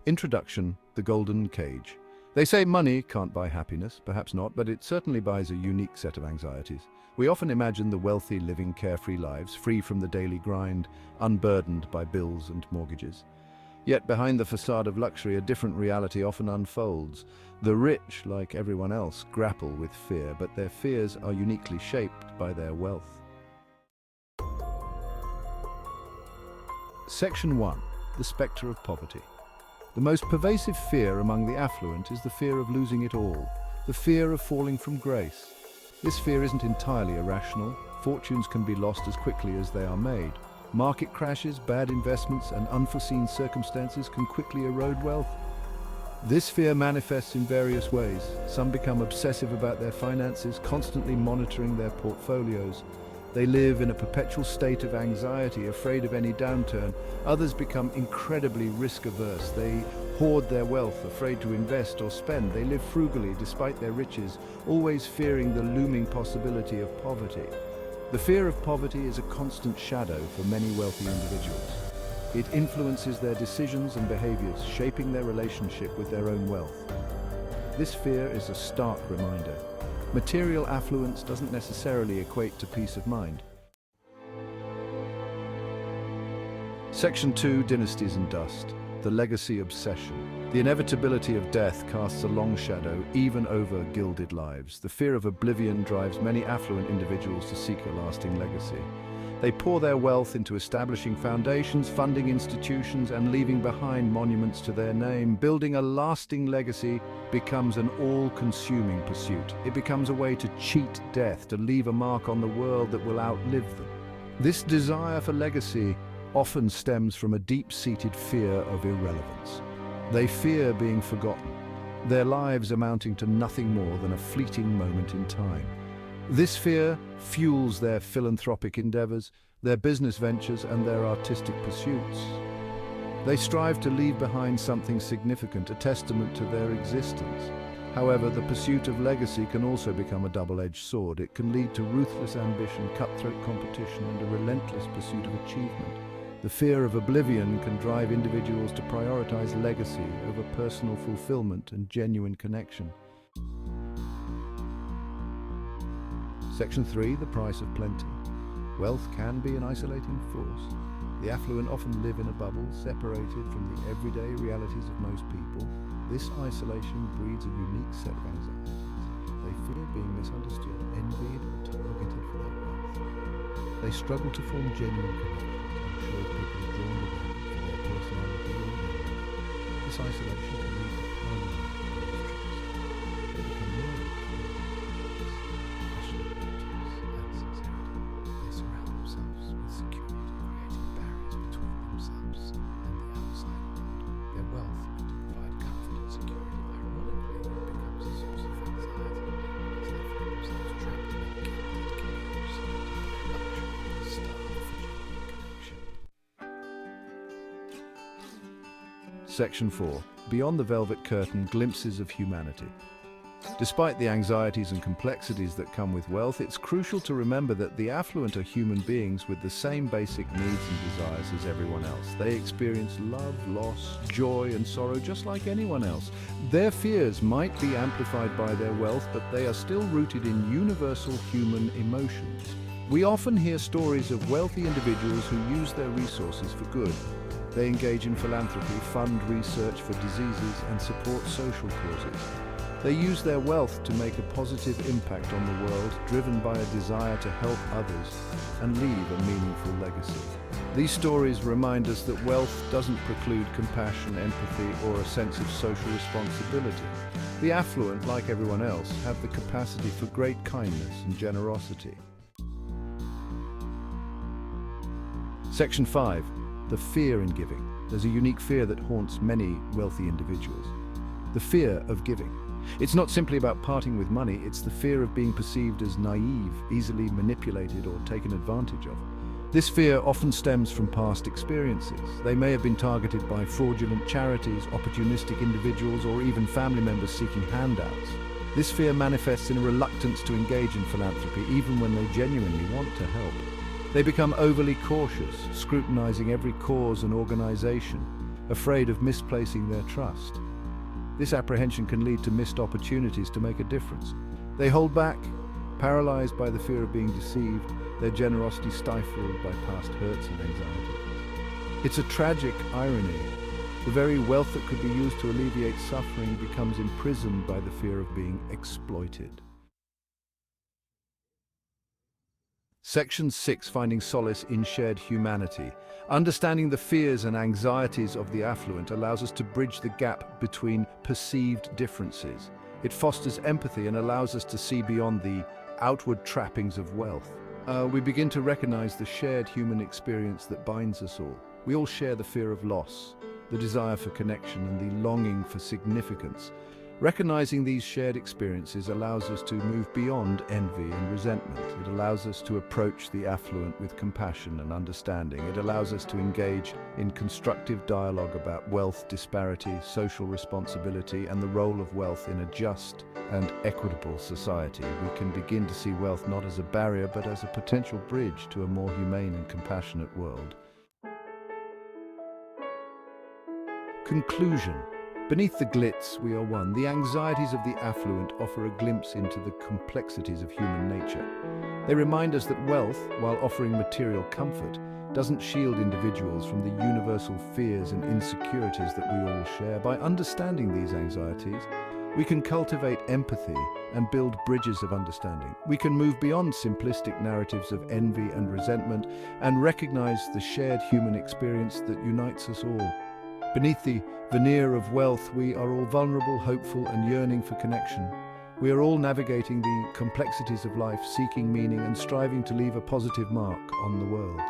Introduction: The Golden Cage. They say money can't buy happiness, perhaps not, but it certainly buys a unique set of anxieties. We often imagine the wealthy living carefree lives, free from the daily grind, unburdened by bills and mortgages. Yet behind the facade of luxury, a different reality often unfolds. The rich, like everyone else, grapple with fear, but their fears are uniquely shaped by their wealth. Section 1. The Spectre of Poverty. The most pervasive fear among the affluent is the fear of losing it all, the fear of falling from grace. This fear isn't entirely irrational. Fortunes can be lost as quickly as they are made. Market crashes, bad investments, and unforeseen circumstances can quickly erode wealth. This fear manifests in various ways. Some become obsessive about their finances, constantly monitoring their portfolios. They live in a perpetual state of anxiety, afraid of any downturn. Others become incredibly risk-averse. They hoard their wealth, afraid to invest or spend. They live frugally despite their riches, always fearing the looming possibility of poverty. The fear of poverty is a constant shadow for many wealthy individuals. It influences their decisions and behaviors, shaping their relationship with their own wealth. This fear is a stark reminder. Material affluence doesn't necessarily equate to peace of mind. Section 2. Dynasties and Dust. The Legacy Obsession. The inevitability of death casts a long shadow even over gilded lives. The fear of oblivion drives many affluent individuals to seek a lasting legacy. They pour their wealth into establishing foundations, funding institutions, and leaving behind monuments to their name. Building a lasting legacy becomes an all-consuming pursuit. It becomes a way to cheat death, to leave a mark on the world that will outlive them. This desire for legacy often stems from a deep-seated fear of irrelevance. They fear being forgotten, their lives amounting to nothing more than a fleeting moment in time. This fear fuels their philanthropic endeavors, their business ventures, and their artistic pursuits. They strive to leave behind something significant, a testament to their existence. However, the pursuit of legacy can also become a double-edged sword. It can lead to ruthless ambition, cutthroat competition, and a relentless pursuit of achievement. The fear of oblivion can drive individuals to prioritize legacy over personal fulfillment and genuine connection. Section 3. The Price of Plenty. Wealth can be an isolating force. The affluent often live in a bubble, separated from the everyday realities of most people. This isolation breeds a unique set of anxieties. They fear being misunderstood, envied, or targeted for their wealth. They struggle to form genuine connections, unsure if people are drawn to them for their personality or identity. This isolation can lead to paranoia and mistrust. They become loyal to their passionate motives and sincerity. They surround themselves with security, creating barriers between themselves and the outside world. Their wealth meant to provide comfort and security. Ironically, it becomes a source of anxiety as they find themselves trapped in a gilded cage, luxury starved for genuine connection. Section 4. Beyond the Velvet Curtain, Glimpses of Humanity. Despite the anxieties and complexities that come with wealth, it's crucial to remember that the affluent are human beings with the same basic needs and desires as everyone else. They experience love, loss, joy, and sorrow just like anyone else. Their fears might be amplified by their wealth, but they are still rooted in universal human emotions. We often hear stories of wealthy individuals who use their resources for good. They engage in philanthropy, fund research for diseases, and support social causes. They use their wealth to make a positive impact on the world, driven by a desire to help others and leave a meaningful legacy. These stories remind us that wealth doesn't preclude compassion, empathy, or a sense of social responsibility. The affluent, like everyone else, have the capacity for great kindness and generosity. Section 5. The fear in giving. There's a unique fear that haunts many wealthy individuals. The fear of giving. It's not simply about parting with money, it's the fear of being perceived as naive, easily manipulated, or taken advantage of. This fear often stems from past experiences. They may have been targeted by fraudulent charities, opportunistic individuals, or even family members seeking handouts. This fear manifests in a reluctance to engage in philanthropy, even when they genuinely want to help. They become overly cautious, scrutinizing every cause and organization. afraid of misplacing their trust. This apprehension can lead to missed opportunities to make a difference. They hold back, paralyzed by the fear of being deceived, their generosity stifled by past hurts and anxieties. It's a tragic irony. The very wealth that could be used to alleviate suffering becomes imprisoned by the fear of being exploited. Section 6. Finding solace in shared humanity. Understanding the fears and anxieties of the affluent allows us to bridge the gap between perceived differences. It fosters empathy and allows us to see beyond the outward trappings of wealth. We begin to recognize the shared human experience that binds us all. We all share the fear of loss, the desire for connection, and the longing for significance. Recognizing these shared experiences allows us to move beyond envy and resentment. It allows us to approach the affluent with compassion and understanding. It allows us to engage in constructive dialogue about wealth disparity, social responsibility, and the role of wealth in a just and equitable society. We can begin to see wealth not as a barrier, but as a potential bridge to a more humane and compassionate world. Conclusion. Beneath the glitz, we are one. The anxieties of the affluent offer a glimpse into the complexities of human nature. They remind us that wealth, while offering material comfort, doesn't shield individuals from the universal fears and insecurities that we all share. By understanding these anxieties, we can cultivate empathy and build bridges of understanding. We can move beyond simplistic narratives of envy and resentment and recognize the shared human experience that unites us all. Beneath the veneer of wealth, we are all vulnerable, hopeful, and yearning for connection. We are all navigating the complexities of life, seeking meaning and striving to leave a positive mark on the world.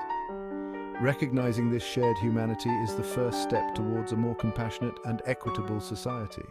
Recognizing this shared humanity is the first step towards a more compassionate and equitable society.